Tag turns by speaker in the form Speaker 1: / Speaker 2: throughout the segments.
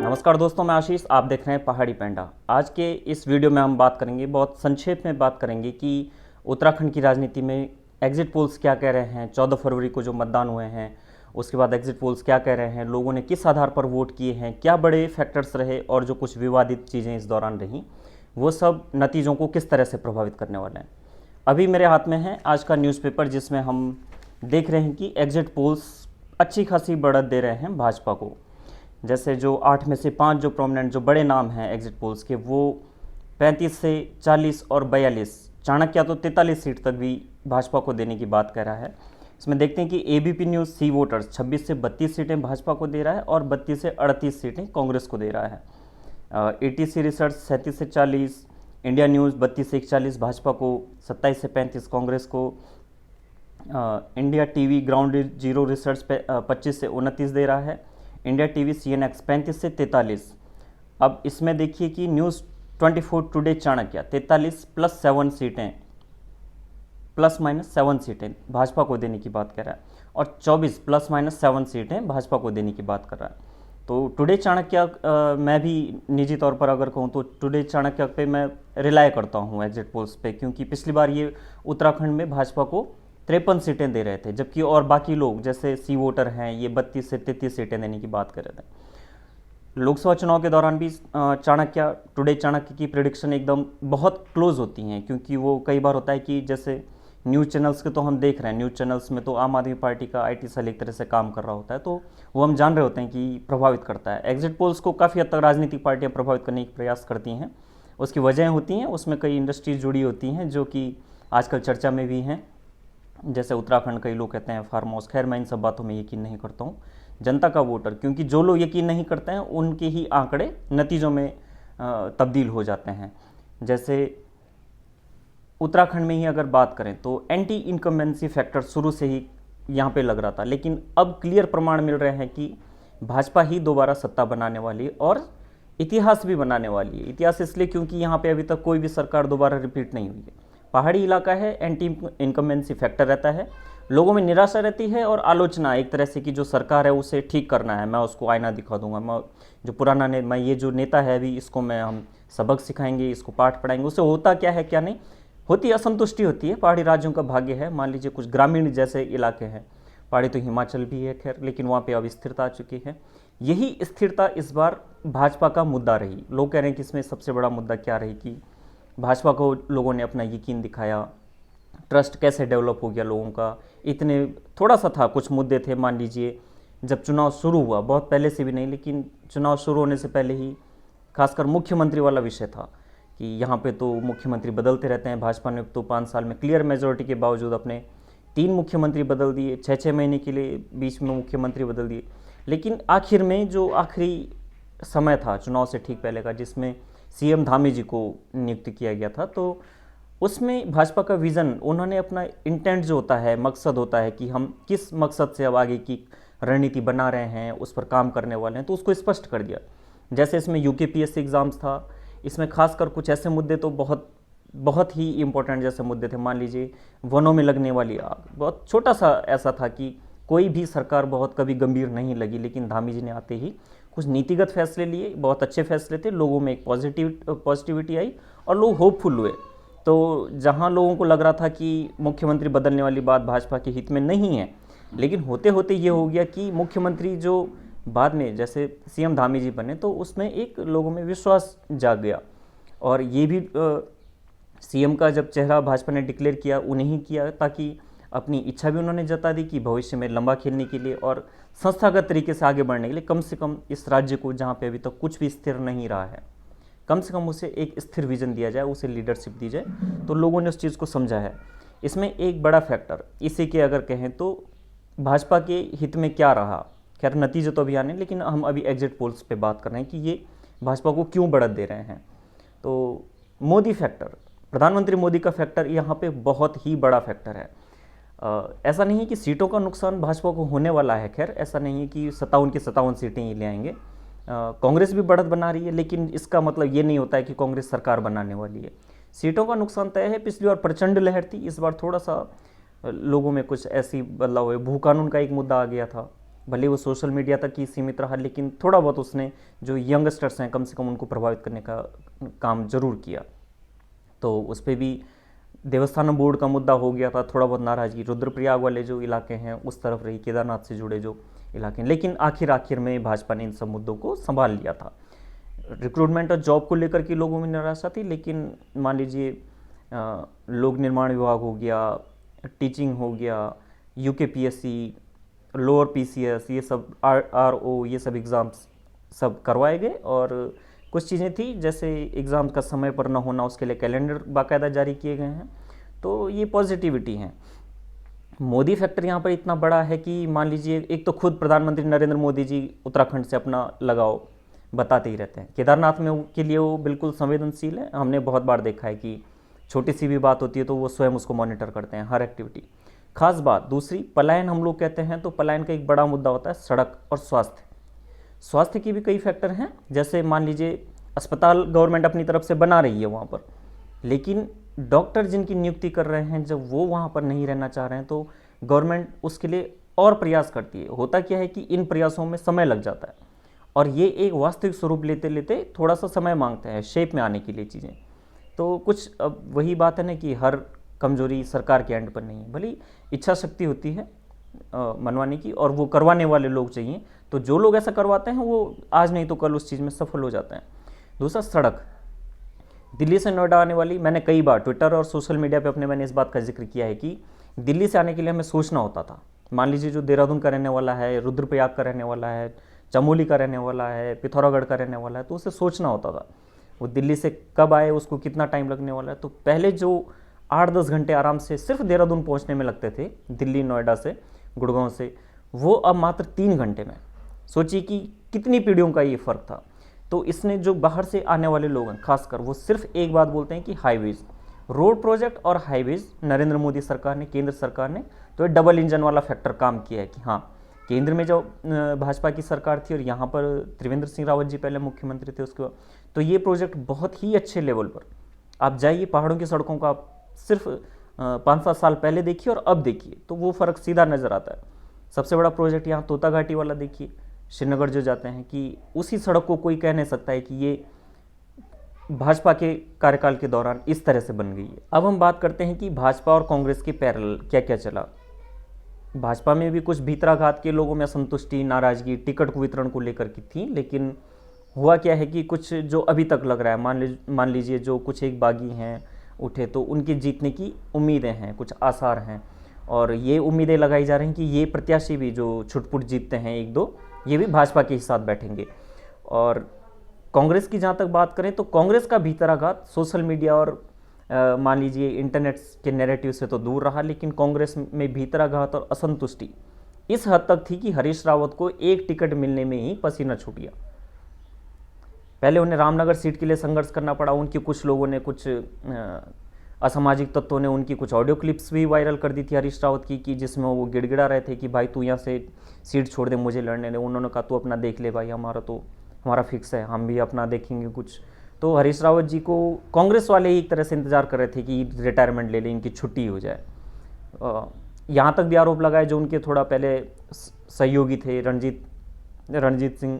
Speaker 1: नमस्कार दोस्तों, मैं आशीष। आप देख रहे हैं पहाड़ी पैंडा। आज के इस वीडियो में हम बात करेंगे, बहुत संक्षेप में बात करेंगे कि उत्तराखंड की राजनीति में एग्जिट पोल्स क्या कह रहे हैं। 14 फरवरी को जो मतदान हुए हैं उसके बाद एग्जिट पोल्स क्या कह रहे हैं, लोगों ने किस आधार पर वोट किए हैं, क्या बड़े फैक्टर्स रहे और जो कुछ विवादित चीज़ें इस दौरान रहीं वो सब नतीजों को किस तरह से प्रभावित करने वाले हैं। अभी मेरे हाथ में है आज का न्यूज़पेपर, जिसमें हम देख रहे हैं कि एग्जिट पोल्स अच्छी खासी बढ़त दे रहे हैं भाजपा को। जैसे जो 8 में से 5 जो प्रोमिनेंट जो बड़े नाम हैं एग्जिट पोल्स के, वो 35 से 40 और 42, चाणक्य तो 43 सीट तक भी भाजपा को देने की बात कर रहा है। इसमें देखते हैं कि एबीपी न्यूज़ सी वोटर्स 26 से 32 सीटें भाजपा को दे रहा है और 32 से 38 सीटें कांग्रेस को दे रहा है। एटीसी रिसर्च 37 से 40, इंडिया न्यूज़ 32 से 41 भाजपा को, 27 से 35 कांग्रेस को। India TV ground zero research पे 25 से 29 दे रहा है। इंडिया टीवी CNX 35 से 43। अब इसमें देखिए कि न्यूज़ 24 टुडे चाणक्य 43 प्लस 7 सीटें, प्लस माइनस 7 सीटें भाजपा को देने की बात कर रहा है और 24 प्लस माइनस 7 सीटें भाजपा को देने की बात कर रहा है। तो टुडे चाणक्य मैं भी निजी तौर पर अगर कहूँ तो टुडे चाणक्य पे मैं रिलाय करता हूँ एग्जिट पोल्स पे, क्योंकि पिछली बार ये उत्तराखंड में भाजपा को 53 सीटें दे रहे थे, जबकि और बाकी लोग जैसे सी वोटर हैं ये 32 से 33 सीटें देने की बात कर रहे थे। लोकसभा चुनाव के दौरान भी टुडे चाणक्य की प्रिडिक्शन एकदम बहुत क्लोज होती हैं, क्योंकि वो कई बार होता है कि जैसे न्यूज़ चैनल्स के तो हम देख रहे हैं, न्यूज़ चैनल्स में तो आम आदमी पार्टी का IT सेल एक तरह से काम कर रहा होता है, तो वो हम जान रहे होते हैं कि प्रभावित करता है। एग्जिट पोल्स को काफ़ी हद तक राजनीतिक पार्टियाँ प्रभावित करने की प्रयास करती हैं, उसकी वजहें होती हैं, उसमें कई इंडस्ट्रीज जुड़ी होती हैं जो कि आजकल चर्चा में भी हैं। जैसे उत्तराखंड, कई लोग कहते हैं फार्म हाउस। खैर, मैं इन सब बातों में यकीन नहीं करता हूँ। जनता का वोटर, क्योंकि जो लोग यकीन नहीं करते हैं उनके ही आंकड़े नतीजों में तब्दील हो जाते हैं। जैसे उत्तराखंड में ही अगर बात करें तो एंटी इनकम्बेंसी फैक्टर शुरू से ही यहाँ पे लग रहा था, लेकिन अब क्लियर प्रमाण मिल रहे हैं कि भाजपा ही दोबारा सत्ता बनाने वाली है और इतिहास भी बनाने वाली है। इतिहास इसलिए क्योंकि यहाँ पे अभी तक कोई भी सरकार दोबारा रिपीट नहीं हुई है। पहाड़ी इलाका है, एंटी इनकम्बेंसी फैक्टर रहता है, लोगों में निराशा रहती है और आलोचना एक तरह से कि जो सरकार है उसे ठीक करना है, मैं उसको आईना दिखा दूंगा, मैं जो पुराना मैं ये जो नेता है अभी इसको हम सबक सिखाएंगे, इसको पाठ पढ़ाएंगे। उससे होता क्या है क्या नहीं होती, असंतुष्टि होती है। पहाड़ी राज्यों का भाग्य है, मान लीजिए कुछ ग्रामीण जैसे इलाके हैं, पहाड़ी तो हिमाचल भी है खैर, लेकिन वहाँ पे अब स्थिरता आ चुकी है। यही स्थिरता इस बार भाजपा का मुद्दा रही। लोग कह रहे हैं कि इसमें सबसे बड़ा मुद्दा क्या रही कि भाजपा को लोगों ने अपना यकीन दिखाया, ट्रस्ट कैसे डेवलप हो गया लोगों का। इतने थोड़ा सा था, कुछ मुद्दे थे, मान लीजिए जब चुनाव शुरू हुआ, बहुत पहले से भी नहीं लेकिन चुनाव शुरू होने से पहले ही खासकर मुख्यमंत्री वाला विषय था कि यहाँ पे तो मुख्यमंत्री बदलते रहते हैं। भाजपा ने तो 5 साल में क्लियर मेजोरिटी के बावजूद अपने 3 मुख्यमंत्री बदल दिए, 6-6 महीने के लिए बीच में मुख्यमंत्री बदल दिए। लेकिन आखिर में जो आखिरी समय था चुनाव से ठीक पहले का, जिसमें CM धामी जी को नियुक्त किया गया था, तो उसमें भाजपा का विज़न, उन्होंने अपना इंटेंट जो होता है, मकसद होता है कि हम किस मकसद से अब आगे की रणनीति बना रहे हैं, उस पर काम करने वाले हैं, तो उसको स्पष्ट कर दिया। जैसे इसमें UKPSC एग्ज़ाम्स था, इसमें खासकर कुछ ऐसे मुद्दे तो बहुत ही इम्पोर्टेंट जैसे मुद्दे थे। मान लीजिए वनों में लगने वाली आग, बहुत छोटा सा ऐसा था कि कोई भी सरकार बहुत कभी गंभीर नहीं लगी, लेकिन धामी जी ने आते ही कुछ नीतिगत फैसले लिए, बहुत अच्छे फैसले थे, लोगों में एक पॉजिटिविटी आई और लोग होपफुल हुए। तो जहां लोगों को लग रहा था कि मुख्यमंत्री बदलने वाली बात भाजपा के हित में नहीं है, लेकिन होते होते ये हो गया कि मुख्यमंत्री जो बाद में जैसे CM धामी जी बने, तो उसमें एक लोगों में विश्वास जाग गया। और ये भी CM का जब चेहरा भाजपा ने डिक्लेयर किया, उन्हें ही किया, ताकि अपनी इच्छा भी उन्होंने जता दी कि भविष्य में लंबा खेलने के लिए और संस्थागत तरीके से आगे बढ़ने के लिए कम से कम इस राज्य को, जहाँ पे अभी तक कुछ भी स्थिर नहीं रहा है, कम से कम उसे एक स्थिर विजन दिया जाए, उसे लीडरशिप दी जाए। तो लोगों ने उस चीज़ को समझा है। इसमें एक बड़ा फैक्टर इसी के अगर कहें तो भाजपा के हित में क्या रहा, खैर नतीजे तो अभी आने, लेकिन हम अभी एग्जिट पोल्स पे बात कर रहे हैं कि ये भाजपा को क्यों बढ़त दे रहे हैं। तो मोदी फैक्टर, प्रधानमंत्री मोदी का फैक्टर यहाँ पे बहुत ही बड़ा फैक्टर है। ऐसा नहीं है कि सीटों का नुकसान भाजपा को होने वाला है, खैर ऐसा नहीं है कि 57 की 57 सीटें ही ले आएंगे। कांग्रेस भी बढ़त बना रही है, लेकिन इसका मतलब ये नहीं होता है कि कांग्रेस सरकार बनाने वाली है। सीटों का नुकसान तय है। पिछली बार प्रचंड लहर थी, इस बार थोड़ा सा लोगों में कुछ ऐसी बदलाव हुए। भू कानून का एक मुद्दा आ गया था भले वो सोशल मीडिया तक ही सीमित रहा, लेकिन थोड़ा बहुत उसने जो यंगस्टर्स हैं कम से कम उनको प्रभावित करने का काम जरूर किया। तो उस पर भी देवस्थानम बोर्ड का मुद्दा हो गया था, थोड़ा बहुत नाराजगी रुद्रप्रयाग वाले जो इलाके हैं उस तरफ रही, केदारनाथ से जुड़े जो इलाके हैं, लेकिन आखिर में भाजपा ने इन सब मुद्दों को संभाल लिया था। रिक्रूटमेंट और जॉब को लेकर के लोगों में निराशा थी, लेकिन मान लीजिए लोक निर्माण विभाग हो गया, टीचिंग हो गया, यूकेपीएससी, लोअर पीसीएस, ये सब आरओ, ये सब एग्ज़ाम्स सब करवाए गए। और कुछ चीज़ें थी जैसे एग्ज़ाम का समय पर न होना, उसके लिए कैलेंडर बाकायदा जारी किए गए हैं। तो ये पॉजिटिविटी हैं। मोदी फैक्टर यहाँ पर इतना बड़ा है कि मान लीजिए एक तो खुद प्रधानमंत्री नरेंद्र मोदी जी उत्तराखंड से अपना लगाव बताते ही रहते हैं। केदारनाथ में के लिए वो बिल्कुल संवेदनशील है। हमने बहुत बार देखा है कि छोटी सी भी बात होती है तो वो स्वयं उसको मॉनिटर करते हैं, हर एक्टिविटी। खास बात दूसरी, पलायन हम लोग कहते हैं, तो पलायन का एक बड़ा मुद्दा होता है सड़क और स्वास्थ्य। स्वास्थ्य की भी कई फैक्टर हैं, जैसे मान लीजिए अस्पताल गवर्नमेंट अपनी तरफ से बना रही है वहाँ पर, लेकिन डॉक्टर जिनकी नियुक्ति कर रहे हैं जब वो वहाँ पर नहीं रहना चाह रहे हैं तो गवर्नमेंट उसके लिए और प्रयास करती है। होता क्या है कि इन प्रयासों में समय लग जाता है और ये एक वास्तविक स्वरूप लेते लेते थोड़ा सा समय मांगते हैं शेप में आने के लिए चीज़ें। तो कुछ अब वही बात है ना कि हर कमजोरी सरकार के एंड पर नहीं है, भले इच्छा शक्ति होती है मनवाने की और वो करवाने वाले लोग चाहिए। तो जो लोग ऐसा करवाते हैं वो आज नहीं तो कल उस चीज़ में सफल हो जाते हैं। दूसरा, सड़क। दिल्ली से नोएडा आने वाली, मैंने कई बार ट्विटर और सोशल मीडिया पे मैंने इस बात का जिक्र किया है कि दिल्ली से आने के लिए हमें सोचना होता था। मान लीजिए जो देहरादून का रहने वाला है, रुद्रप्रयाग का रहने वाला है, चमोली का रहने वाला है, पिथौरागढ़ का रहने वाला है, तो उसे सोचना होता था वो दिल्ली से कब आए, उसको कितना टाइम लगने वाला है। तो पहले जो 8-10 घंटे आराम से सिर्फ देहरादून पहुंचने में लगते थे दिल्ली नोएडा से, गुड़गांव से, वो अब मात्र 3 घंटे में। सोचिए कि कितनी पीढ़ियों का ये फ़र्क था। तो इसने जो बाहर से आने वाले लोग हैं खासकर, वो सिर्फ एक बात बोलते हैं कि हाईवेज, रोड प्रोजेक्ट और हाईवेज नरेंद्र मोदी सरकार ने, केंद्र सरकार ने तो ये डबल इंजन वाला फैक्टर काम किया है कि हाँ, केंद्र में जो भाजपा की सरकार थी और यहाँ पर त्रिवेंद्र सिंह रावत जी पहले मुख्यमंत्री थे उसके बाद, तो ये प्रोजेक्ट बहुत ही अच्छे लेवल पर, आप जाइए पहाड़ों की सड़कों का आप सिर्फ 5-7 साल पहले देखिए और अब देखिए तो वो फ़र्क सीधा नज़र आता है। सबसे बड़ा प्रोजेक्ट यहाँ तोता घाटी वाला देखिए, श्रीनगर जो जाते हैं, कि उसी सड़क को कोई कह नहीं सकता है कि ये भाजपा के कार्यकाल के दौरान इस तरह से बन गई है। अब हम बात करते हैं कि भाजपा और कांग्रेस के पैरेलल क्या क्या चला। भाजपा में भी कुछ भीतराघात के लोगों में असंतुष्टि, नाराजगी टिकट को वितरण को लेकर की थी, लेकिन हुआ क्या है कि कुछ जो अभी तक लग रहा है, मान लीजिए जो कुछ एक बागी हैं उठे, तो उनके जीतने की उम्मीदें हैं, कुछ आसार हैं, और ये उम्मीदें लगाई जा रही हैं कि ये प्रत्याशी भी जो छुटपुट जीतते हैं 1-2, ये भी भाजपा के ही साथ बैठेंगे। और कांग्रेस की जहाँ तक बात करें तो कांग्रेस का भीतराघात सोशल मीडिया और मान लीजिए इंटरनेट के नैरेटिव से तो दूर रहा, लेकिन कांग्रेस में भीतराघात और असंतुष्टि इस हद तक थी कि हरीश रावत को एक टिकट मिलने में ही पसीना छूट गया। पहले उन्हें रामनगर सीट के लिए संघर्ष करना पड़ा, उनके कुछ लोगों ने, कुछ असामाजिक तत्वों ने उनकी कुछ ऑडियो क्लिप्स भी वायरल कर दी थी हरीश रावत की, कि जिसमें वो गिड़गिड़ा रहे थे कि भाई तू यहाँ से सीट छोड़ दे, मुझे लड़ने दे। उन्होंने कहा तू अपना देख ले भाई, हमारा फिक्स है, हम भी अपना देखेंगे कुछ। तो हरीश रावत जी को कांग्रेस वाले ही एक तरह से इंतजार कर रहे थे कि रिटायरमेंट ले लें, इनकी छुट्टी हो जाए। यहाँ तक भी आरोप लगाए जो उनके थोड़ा पहले सहयोगी थे, रणजीत सिंह,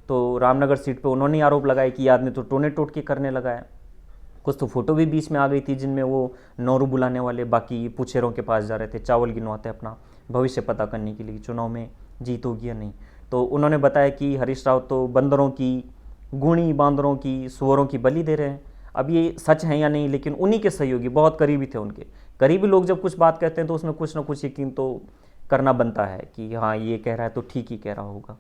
Speaker 1: तो रामनगर सीट पे उन्होंने आरोप लगाए कि आदमी तो टोने टोट के करने लगा है। कुछ तो फोटो भी बीच में आ गई थी जिनमें वो नौरू बुलाने वाले बाकी पुछेरों के पास जा रहे थे, चावल गिनवाते अपना भविष्य पता करने के लिए चुनाव में जीत होगी या नहीं। तो उन्होंने बताया कि हरीश रावत तो बंदरों की, गुणी बांदरों की, सुअरों की बलि दे रहे हैं। अब ये सच है या नहीं, लेकिन उन्हीं के सहयोगी बहुत करीबी थे, उनके करीबी लोग जब कुछ बात कहते हैं तो उसमें कुछ ना कुछ यकीन तो करना बनता है कि हाँ ये कह रहा है तो ठीक ही कह रहा होगा।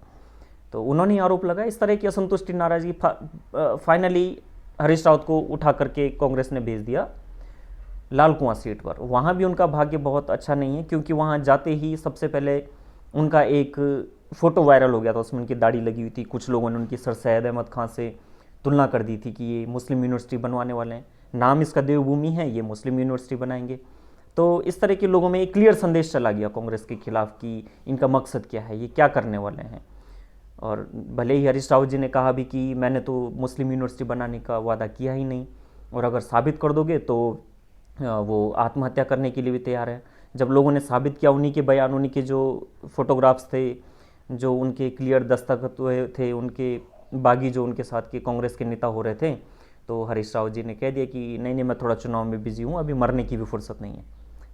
Speaker 1: तो उन्होंने आरोप लगाया। इस तरह की असंतुष्टि, नाराजगी, फाइनली हरीश रावत को उठा करके कांग्रेस ने भेज दिया लाल कुआं सीट पर। वहाँ भी उनका भाग्य बहुत अच्छा नहीं है, क्योंकि वहाँ जाते ही सबसे पहले उनका एक फ़ोटो वायरल हो गया था, उसमें उनकी दाढ़ी लगी हुई थी। कुछ लोगों ने उनकी सर सैयद अहमद खान से तुलना कर दी थी कि ये मुस्लिम यूनिवर्सिटी बनवाने वाले हैं, नाम इसका देवभूमि है, ये मुस्लिम यूनिवर्सिटी बनाएंगे। तो इस तरह के लोगों में एक क्लियर संदेश चला गया कांग्रेस के खिलाफ कि इनका मकसद क्या है, ये क्या करने वाले हैं। और भले ही हरीश रावत जी ने कहा भी कि मैंने तो मुस्लिम यूनिवर्सिटी बनाने का वादा किया ही नहीं, और अगर साबित कर दोगे तो वो आत्महत्या करने के लिए भी तैयार है। जब लोगों ने साबित किया, उन्हीं के बयान, उन्हीं के जो फोटोग्राफ्स थे जो उनके क्लियर दस्तखत हुए थे, उनके बागी जो उनके साथ के कांग्रेस के नेता हो रहे थे, तो हरीश रावत जी ने कह दिया कि नहीं नहीं, मैं थोड़ा चुनाव में बिजी हूँ, अभी मरने की भी फुर्सत नहीं है।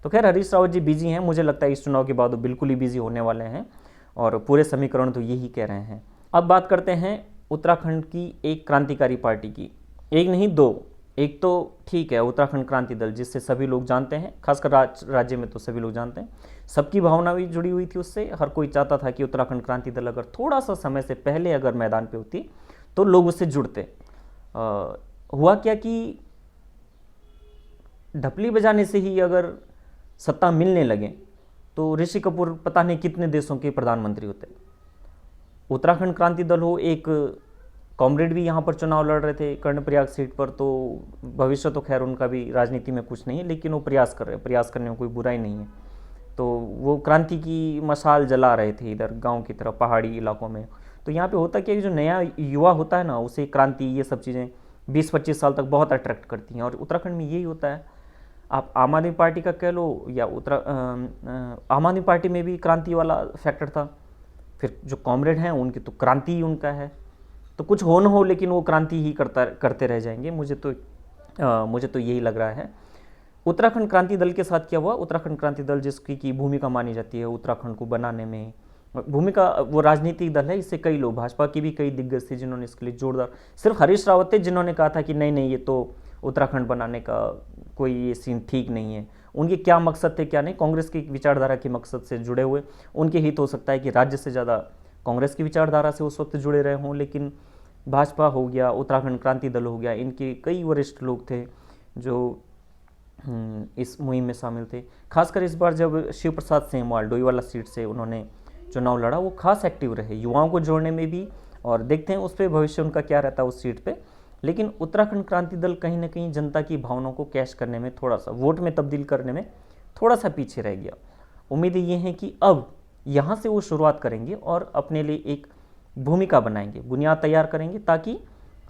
Speaker 1: तो खैर हरीश रावत जी बिजी हैं, मुझे लगता है इस चुनाव के बाद वो बिल्कुल ही बिजी होने वाले हैं, और पूरे समीकरण तो यही कह रहे हैं। अब बात करते हैं उत्तराखंड की एक क्रांतिकारी पार्टी की, एक नहीं दो। एक तो ठीक है उत्तराखंड क्रांति दल, जिससे सभी लोग जानते हैं, खासकर राज्य में तो सभी लोग जानते हैं, सबकी भावना भी जुड़ी हुई थी उससे। हर कोई चाहता था कि उत्तराखंड क्रांति दल अगर थोड़ा सा समय से पहले अगर मैदान पे होती तो लोग उससे जुड़ते। हुआ क्या कि ढपली बजाने से ही अगर सत्ता मिलने लगे तो ऋषि कपूर पता नहीं कितने देशों के प्रधानमंत्री होते। उत्तराखंड क्रांति दल हो, एक कॉमरेड भी यहाँ पर चुनाव लड़ रहे थे कर्णप्रयाग सीट पर, तो भविष्य तो खैर उनका भी राजनीति में कुछ नहीं है, लेकिन वो प्रयास कर रहे हैं, प्रयास करने में कोई बुराई नहीं है। तो वो क्रांति की मशाल जला रहे थे इधर गांव की तरफ, पहाड़ी इलाकों में। तो यहाँ पे होता क्या है, जो नया युवा होता है ना, उसे क्रांति ये सब चीज़ें 20-25 साल तक बहुत अट्रैक्ट करती हैं, और उत्तराखंड में यही होता है। आप आम आदमी पार्टी का कह लो या आम आदमी पार्टी में भी क्रांति वाला फैक्टर था, फिर जो कॉमरेड हैं उनकी तो क्रांति ही उनका है, तो कुछ हो न हो लेकिन वो क्रांति ही करते रह जाएंगे। मुझे तो यही लग रहा है। उत्तराखंड क्रांति दल के साथ क्या हुआ, उत्तराखंड क्रांति दल जिसकी की भूमिका मानी जाती है उत्तराखंड को बनाने में, भूमिका, वो राजनीतिक दल है, इससे कई लोग, भाजपा के भी कई दिग्गज थे जिन्होंने इसके लिए जोरदार, सिर्फ हरीश रावत थे जिन्होंने कहा था कि नहीं नहीं, ये तो उत्तराखंड बनाने का कोई ये सीन ठीक नहीं है। उनके क्या मकसद थे क्या नहीं, कांग्रेस की विचारधारा के मकसद से जुड़े हुए उनके हित हो सकता है कि राज्य से ज़्यादा कांग्रेस की विचारधारा से उस वक्त जुड़े रहे हों, लेकिन भाजपा हो गया, उत्तराखंड क्रांति दल हो गया, इनके कई वरिष्ठ लोग थे जो इस मुहिम में शामिल थे। खासकर इस बार जब शिव प्रसाद सेमवाल डोईवाला सीट से उन्होंने चुनाव लड़ा, वो खास एक्टिव रहे युवाओं को जोड़ने में भी, और देखते हैं उस पर भविष्य उनका क्या रहता है उस सीट पे। लेकिन उत्तराखंड क्रांति दल कहीं ना कहीं जनता की भावनाओं को कैश करने में, थोड़ा सा वोट में तब्दील करने में थोड़ा सा पीछे रह गया। उम्मीदें ये हैं कि अब यहाँ से वो शुरुआत करेंगे और अपने लिए एक भूमिका बनाएंगे, बुनियाद तैयार करेंगे, ताकि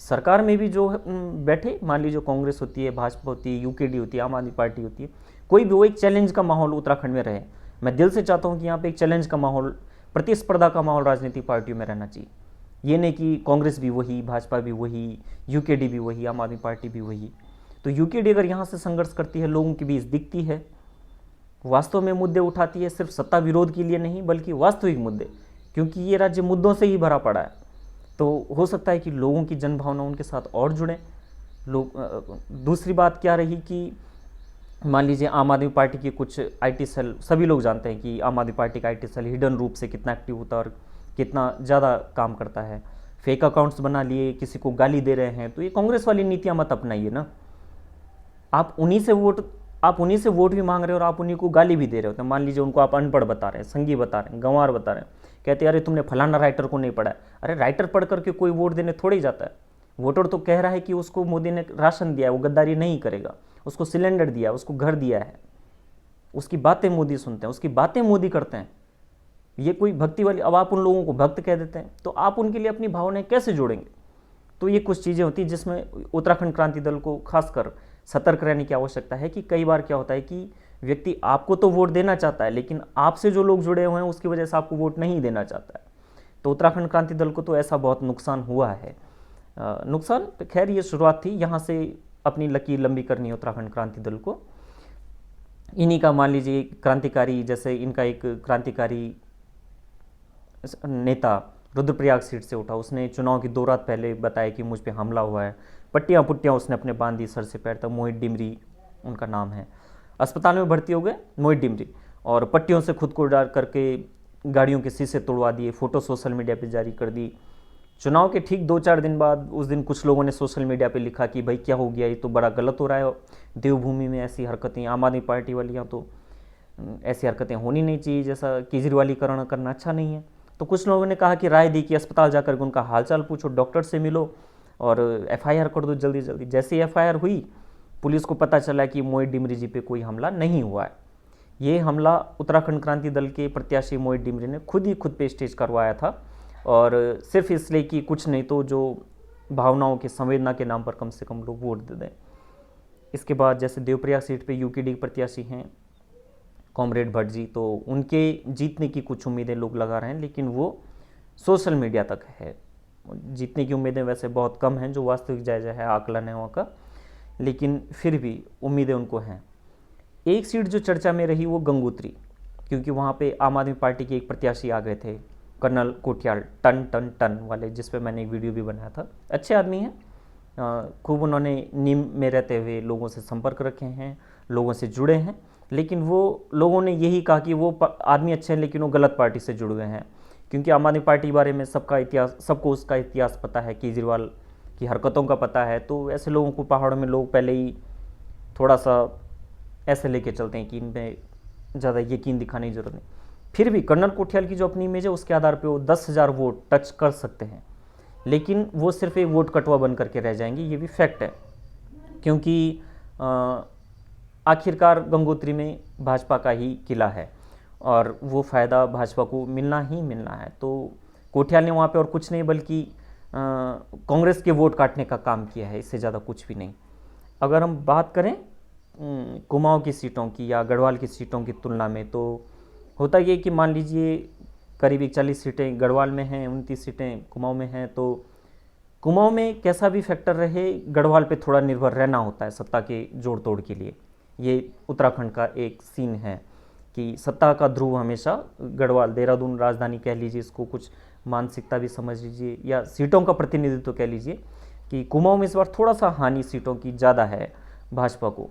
Speaker 1: सरकार में भी जो बैठे, मान लीजिए कांग्रेस होती है, भाजपा होती है, यूकेडी होती है, आम आदमी पार्टी होती है, कोई भी, वो एक चैलेंज का माहौल उत्तराखंड में रहे। मैं दिल से चाहता हूँ कि यहाँ पे एक चैलेंज का माहौल, प्रतिस्पर्धा का माहौल राजनीतिक पार्टियों में रहना चाहिए। ये नहीं कि कांग्रेस भी वही, भाजपा भी वही, यूकेडी भी वही, आम आदमी पार्टी भी वही। तो यूकेडी अगर यहाँ से संघर्ष करती है, लोगों के बीच दिखती है, वास्तव में मुद्दे उठाती है, सिर्फ सत्ता विरोध के लिए नहीं बल्कि वास्तविक मुद्दे, क्योंकि ये राज्य मुद्दों से ही भरा पड़ा है, तो हो सकता है कि लोगों की जनभावना उनके साथ और जुड़ें लोग। दूसरी बात क्या रही कि मान लीजिए आम आदमी पार्टी की कुछ आईटी सेल, सभी लोग जानते हैं कि आम आदमी पार्टी का आईटी सेल हिडन रूप से कितना एक्टिव होता है और कितना ज़्यादा काम करता है। फेक अकाउंट्स बना लिए, किसी को गाली दे रहे हैं, तो ये कांग्रेस वाली नीतियाँ मत अपनाइए ना। आप उन्हीं से वोट भी मांग रहे हो और आप उन्हीं को गाली भी दे रहे होते हैं। मान लीजिए उनको आप अनपढ़ बता रहे हैं, संगी बता रहे हैं, गंवार बता रहे हैं, कहते हैं अरे तुमने फलाना राइटर को नहीं पढ़ा है। अरे राइटर पढ़ करके कोई वोट देने थोड़ी जाता है। वोटर तो कह रहा है कि उसको मोदी ने राशन दिया है, वो गद्दारी नहीं करेगा, उसको सिलेंडर दिया, उसको घर दिया है, उसकी बातें मोदी सुनते हैं, उसकी बातें मोदी करते हैं। ये कोई भक्ति वाली, अब आप उन लोगों को भक्त कह देते हैं, तो आप उनके लिए अपनी भावनाएं कैसे जोड़ेंगे। तो ये कुछ चीज़ें होती हैं जिसमें उत्तराखंड क्रांति दल को खासकर सतर्क रहने की आवश्यकता है कि कई बार क्या होता है कि व्यक्ति आपको तो वोट देना चाहता है, लेकिन आपसे जो लोग जुड़े हुए हैं उसकी वजह से आपको वोट नहीं देना चाहता है। तो उत्तराखंड क्रांति दल को तो ऐसा बहुत नुकसान हुआ है। नुकसान खैर ये शुरुआत थी, यहाँ से अपनी लकीर लंबी करनी है उत्तराखंड क्रांति दल को। इन्हीं का मान लीजिए क्रांतिकारी, जैसे इनका एक क्रांतिकारी नेता रुद्रप्रयाग सीट से उठा, उसने चुनाव की 2 रात पहले बताया कि मुझ पे हमला हुआ है, पट्टियाँ पुट्टियाँ उसने अपने बांध दी सर से पैर तक। मोहित डिमरी उनका नाम है, अस्पताल में भर्ती हो गए मोहित डिमरी, और पट्टियों से खुद को डाल करके गाड़ियों के शीशे तोड़वा दिए, फ़ोटो सोशल मीडिया पे जारी कर दी। चुनाव के ठीक 2-4 दिन बाद उस दिन कुछ लोगों ने सोशल मीडिया पे लिखा कि भाई क्या हो गया, ये तो बड़ा गलत हो रहा है, देवभूमि में ऐसी हरकतें, आम आदमी पार्टी वालियाँ तो ऐसी हरकतें होनी नहीं चाहिए, जैसा केजरीवालीकरण करना अच्छा नहीं है। तो कुछ लोगों ने कहा कि राय दी कि अस्पताल जाकर के उनका हालचाल पूछो, डॉक्टर से मिलो और एफआईआर कर दो जल्दी जल्दी। जैसे ही एफआईआर हुई, पुलिस को पता चला कि मोहित डिमरी जी पे कोई हमला नहीं हुआ है। ये हमला उत्तराखंड क्रांति दल के प्रत्याशी मोहित डिमरी ने खुद पे स्टेज करवाया था, और सिर्फ इसलिए कि कुछ नहीं तो जो भावनाओं की संवेदना के नाम पर कम से कम लोग वोट दे दें। इसके बाद जैसे देवप्रयाग सीट पे यूकेडी प्रत्याशी हैं कॉमरेड भट्ट जी, तो उनके जीतने की कुछ उम्मीदें लोग लगा रहे हैं, लेकिन वो सोशल मीडिया तक है। जीतने की उम्मीदें वैसे बहुत कम हैं, जो वास्तविक जायजा है आकलन है वहाँ का, लेकिन फिर भी उम्मीदें उनको हैं। एक सीट जो चर्चा में रही वो गंगोत्री, क्योंकि वहाँ पे आम आदमी पार्टी के एक प्रत्याशी आ गए थे, कर्नल कोठियाल, टन टन टन वाले, जिस पे मैंने एक वीडियो भी बनाया था। अच्छे आदमी हैं, खूब उन्होंने नीम में रहते हुए लोगों से संपर्क रखे हैं, लोगों से जुड़े हैं, लेकिन वो लोगों ने यही कहा कि वो आदमी अच्छे हैं लेकिन वो गलत पार्टी से जुड़ गए हैं, क्योंकि आम आदमी पार्टी के बारे में सबका इतिहास, सबको उसका इतिहास पता है, केजरीवाल की हरकतों का पता है। तो ऐसे लोगों को पहाड़ों में लोग पहले ही थोड़ा सा ऐसे लेके चलते हैं कि इनमें ज़्यादा यकीन दिखाने की ज़रूरत नहीं। फिर भी कर्नल कोठियाल की जो अपनी इमेज है उसके आधार पे वो 10,000 वोट टच कर सकते हैं, लेकिन वो सिर्फ एक वोट कटवा बन करके रह जाएंगे, ये भी फैक्ट है। क्योंकि आखिरकार गंगोत्री में भाजपा का ही किला है और वो फ़ायदा भाजपा को मिलना ही मिलना है। तो कोठियाल ने वहाँ पे और कुछ नहीं बल्कि कांग्रेस के वोट काटने का काम किया है, इससे ज़्यादा कुछ भी नहीं। अगर हम बात करें कुमाऊं की सीटों की या गढ़वाल की सीटों की तुलना में, तो होता ये कि मान लीजिए करीब 41 सीटें गढ़वाल में हैं, 29 सीटें कुमाऊं में हैं। तो कुमाऊं में कैसा भी फैक्टर रहे, गढ़वाल पे थोड़ा निर्भर रहना होता है सत्ता के जोड़ तोड़ के लिए। ये उत्तराखंड का एक सीन है कि सत्ता का ध्रुव हमेशा गढ़वाल, देहरादून राजधानी कह लीजिए इसको, कुछ मानसिकता भी समझ लीजिए, या सीटों का प्रतिनिधित्व कह लीजिए, कि कुमाऊं में इस बार थोड़ा सा हानि सीटों की ज़्यादा है भाजपा को।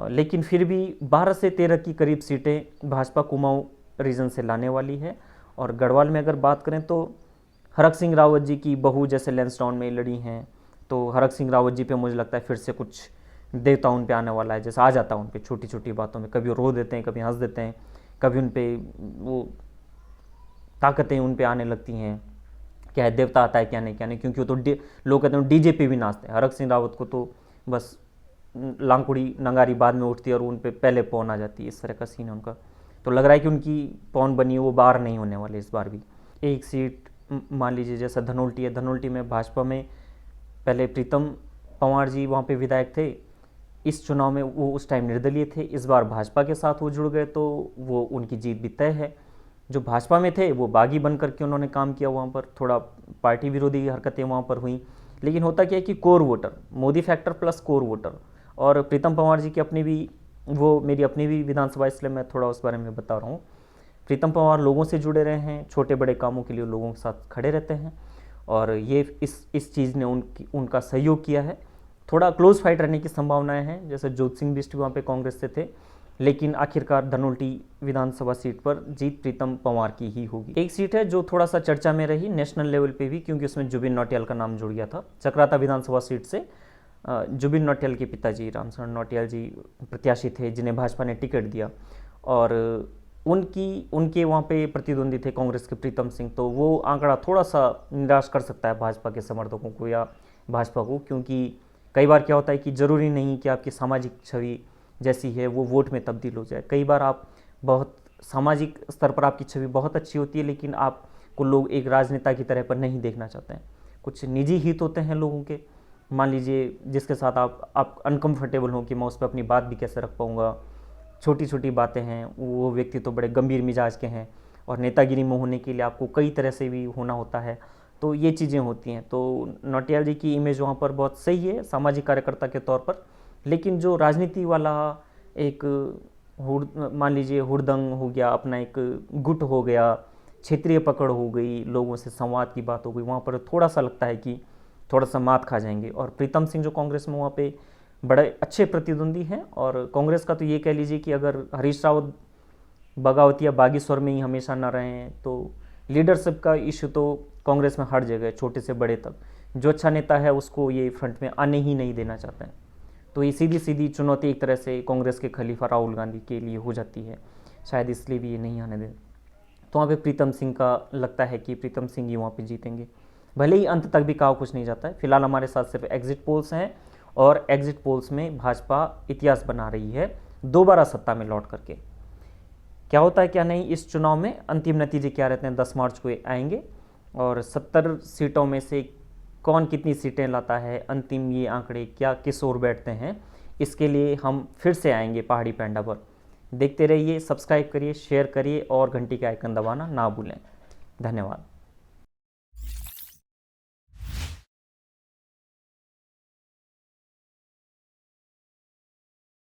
Speaker 1: लेकिन फिर भी 12 से 13 की करीब सीटें भाजपा कुमाऊं रीजन से लाने वाली है। और गढ़वाल में अगर बात करें तो हरक सिंह रावत जी की बहू जैसे लैंसडाउन में लड़ी हैं, तो हरक सिंह रावत जी पे मुझे लगता है फिर से कुछ देवता उन पे आने वाला है, जैसे आ जाता है उन पे छोटी छोटी बातों में, कभी रो देते हैं, कभी हंस देते हैं, कभी उन पे वो ताकतें उन पे आने लगती हैं, क्या है देवता आता है क्या नहीं, क्योंकि वो तो लोग कहते हैं डीजे पे भी नाचते हैं। हरक सिंह रावत को तो बस लांकुड़ी नंगारी बाद में उठती है और उन पे पहले पौन आ जाती है, इस तरह का सीन है उनका। तो लग रहा है कि उनकी पौन बनी है वो बाहर नहीं होने वाले इस बार भी। एक सीट मान लीजिए जैसा धनोल्टी है, धनोल्टी में भाजपा में पहले प्रीतम पंवार जी वहाँ पे विधायक थे, इस चुनाव में वो उस टाइम निर्दलीय थे, इस बार भाजपा के साथ वो जुड़ गए, तो वो उनकी जीत भी तय है। जो भाजपा में थे वो बागी बन करके उन्होंने काम किया, वहाँ पर थोड़ा पार्टी विरोधी हरकतें वहाँ पर हुई, लेकिन होता क्या है कि core voter, Modi factor plus core voter. और प्रीतम पंवार जी की अपनी भी, वो मेरी अपनी भी विधानसभा, इसलिए मैं थोड़ा उस बारे में बता रहा हूँ। प्रीतम पंवार लोगों से जुड़े रहे हैं, छोटे बड़े कामों के लिए लोगों के साथ खड़े रहते हैं, और ये इस चीज़ ने उनका सहयोग किया है। थोड़ा क्लोज फाइट रहने की संभावनाएं हैं, जैसे जोत सिंह बिष्ट भी वहाँ पे कांग्रेस से थे, लेकिन आखिरकार धनोल्टी विधानसभा सीट पर जीत प्रीतम पंवार की ही होगी। एक सीट है जो थोड़ा सा चर्चा में रही नेशनल लेवल पे भी, क्योंकि उसमें जुबिन नौटियाल का नाम जुड़ गया था। चक्राता विधानसभा सीट से जुबिन नौटियाल के पिताजी रामशरण नौटियाल जी प्रत्याशी थे, जिन्हें भाजपा ने टिकट दिया, और उनके वहाँ पे प्रतिद्वंदी थे कांग्रेस के प्रीतम सिंह। तो वो आंकड़ा थोड़ा सा निराश कर सकता है भाजपा के समर्थकों को या भाजपा को, क्योंकि कई बार क्या होता है कि ज़रूरी नहीं कि आपकी सामाजिक छवि जैसी है वो वोट में तब्दील हो जाए। कई बार आप बहुत सामाजिक स्तर पर आपकी छवि बहुत अच्छी होती है, लेकिन आपको लोग एक राजनेता की तरह पर नहीं देखना चाहते हैं। कुछ निजी हित होते हैं लोगों के, मान लीजिए जिसके साथ आप अनकंफर्टेबल हो कि मैं उस पर अपनी बात भी कैसे रख पाऊँगा, छोटी छोटी बातें हैं, वो व्यक्ति तो बड़े गंभीर मिजाज के हैं, और नेतागिरी में होने के लिए आपको कई तरह से भी होना होता है, तो ये चीज़ें होती हैं। तो नौटियाल जी की इमेज वहाँ पर बहुत सही है सामाजिक कार्यकर्ता के तौर पर, लेकिन जो राजनीति वाला एक मान लीजिए हुड़दंग हो गया, अपना एक गुट हो गया, क्षेत्रीय पकड़ हो गई, लोगों से संवाद की बात हो गई, वहाँ पर थोड़ा सा लगता है कि थोड़ा सा मात खा जाएंगे। और प्रीतम सिंह जो कांग्रेस में वहाँ पे बड़े अच्छे प्रतिद्वंदी हैं, और कांग्रेस का तो ये कह लीजिए कि अगर हरीश रावत बगावती या बागेश्वर में ही हमेशा ना रहें, तो लीडरशिप का इशू तो कांग्रेस में हर जगह, छोटे से बड़े तक, जो अच्छा नेता है उसको ये फ्रंट में आने ही नहीं देना चाहते हैं। तो ये सीधी सीधी चुनौती एक तरह से कांग्रेस के खलीफा राहुल गांधी के लिए हो जाती है, शायद इसलिए भी ये नहीं आने दें। तो वहाँ पे प्रीतम सिंह का लगता है कि प्रीतम सिंह ही वहाँ पे जीतेंगे, भले ही अंत तक भी कहा कुछ नहीं जाता है। फिलहाल हमारे साथ सिर्फ एग्जिट पोल्स हैं, और एग्जिट पोल्स में भाजपा इतिहास बना रही है दोबारा सत्ता में लौट करके। क्या होता है क्या नहीं इस चुनाव में, अंतिम नतीजे क्या रहते हैं 10 मार्च को आएंगे, और 70 सीटों में से कौन कितनी सीटें लाता है, अंतिम ये आंकड़े क्या किस ओर बैठते हैं, इसके लिए हम फिर से आएंगे पहाड़ी पैंडा पर। देखते रहिए, सब्सक्राइब करिए, शेयर करिए, और घंटी का आइकन दबाना ना भूलें। धन्यवाद।